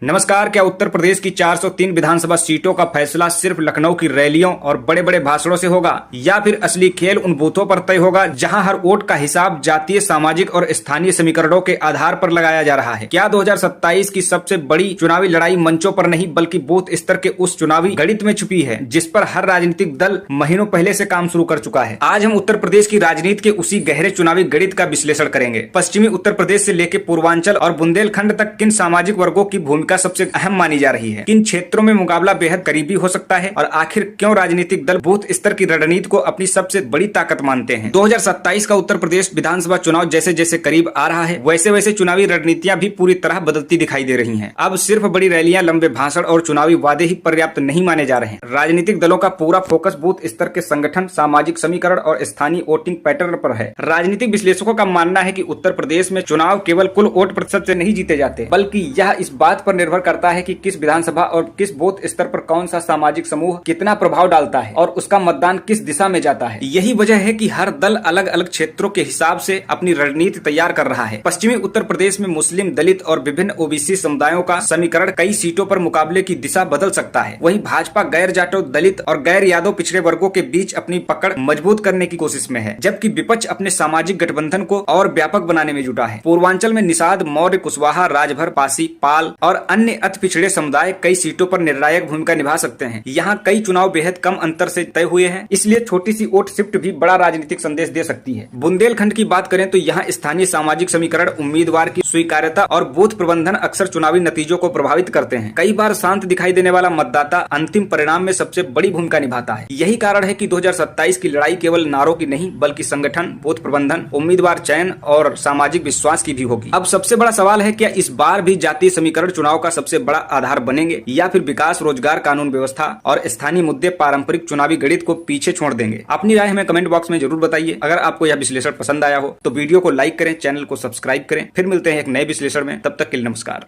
नमस्कार। क्या उत्तर प्रदेश की 403 विधानसभा सीटों का फैसला सिर्फ लखनऊ की रैलियों और बड़े बड़े भाषणों से होगा, या फिर असली खेल उन बूथों पर तय होगा जहां हर वोट का हिसाब जातीय, सामाजिक और स्थानीय समीकरणों के आधार पर लगाया जा रहा है? क्या 2027 की सबसे बड़ी चुनावी लड़ाई मंचों पर नहीं बल्कि बूथ स्तर के उस चुनावी गणित में छुपी है जिस पर हर राजनीतिक दल महीनों पहले से काम शुरू कर चुका है? आज हम उत्तर प्रदेश की राजनीति के उसी गहरे चुनावी गणित का विश्लेषण करेंगे। पश्चिमी उत्तर प्रदेश से लेकर पूर्वांचल और बुंदेलखंड तक किन सामाजिक वर्गों की भूमिका सबसे अहम मानी जा रही है, किन क्षेत्रों में मुकाबला बेहद करीबी हो सकता है और आखिर क्यों राजनीतिक दल बूथ स्तर की रणनीति को अपनी सबसे बड़ी ताकत मानते हैं। 2027 का उत्तर प्रदेश विधानसभा चुनाव जैसे जैसे करीब आ रहा है वैसे वैसे चुनावी रणनीतियां भी पूरी तरह बदलती दिखाई दे रही हैं। अब सिर्फ बड़ी रैलियां, लंबे भाषण और चुनावी वादे ही पर्याप्त नहीं माने जा रहे हैं। राजनीतिक दलों का पूरा फोकस बूथ स्तर के संगठन, सामाजिक समीकरण और स्थानीय वोटिंग पैटर्न पर है। राजनीतिक विश्लेषकों का मानना है कि उत्तर प्रदेश में चुनाव केवल कुल वोट प्रतिशत से नहीं जीते जाते, बल्कि यह इस बात पर निर्भर करता है कि किस विधानसभा और किस बूथ स्तर पर कौन सा सामाजिक समूह कितना प्रभाव डालता है और उसका मतदान किस दिशा में जाता है। यही वजह है कि हर दल अलग अलग क्षेत्रों के हिसाब से अपनी रणनीति तैयार कर रहा है। पश्चिमी उत्तर प्रदेश में मुस्लिम, दलित और विभिन्न ओबीसी समुदायों का समीकरण कई सीटों पर मुकाबले की दिशा बदल सकता है। वहीं भाजपा गैर जाटों, दलित और गैर यादव पिछड़े वर्गों के बीच अपनी पकड़ मजबूत करने की कोशिश में है, जबकि विपक्ष अपने सामाजिक गठबंधन को और व्यापक बनाने में जुटा है। पूर्वांचल में निषाद, मौर्य, कुशवाहा, राजभर, पासी, पाल और अन्य अति पिछड़े समुदाय कई सीटों पर निर्णायक भूमिका निभा सकते हैं। यहाँ कई चुनाव बेहद कम अंतर से तय हुए हैं, इसलिए छोटी सी वोट शिफ्ट भी बड़ा राजनीतिक संदेश दे सकती है। बुंदेलखंड की बात करें तो यहाँ स्थानीय सामाजिक समीकरण, उम्मीदवार की स्वीकार्यता और बूथ प्रबंधन अक्सर चुनावी नतीजों को प्रभावित करते हैं। कई बार शांत दिखाई देने वाला मतदाता अंतिम परिणाम में सबसे बड़ी भूमिका निभाता है। यही कारण है कि 2027 की लड़ाई केवल नारों की नहीं बल्कि संगठन, बूथ प्रबंधन, उम्मीदवार चयन और सामाजिक विश्वास की भी होगी। अब सबसे बड़ा सवाल है, क्या इस बार भी जातीय समीकरण चुनाव का सबसे बड़ा आधार बनेंगे या फिर विकास, रोजगार, कानून व्यवस्था और स्थानीय मुद्दे पारंपरिक चुनावी गणित को पीछे छोड़ देंगे? अपनी राय हमें कमेंट बॉक्स में जरूर बताइए। अगर आपको यह विश्लेषण पसंद आया हो तो वीडियो को लाइक करें, चैनल को सब्सक्राइब करें। फिर मिलते हैं एक नए विश्लेषण में, तब तक के लिए नमस्कार।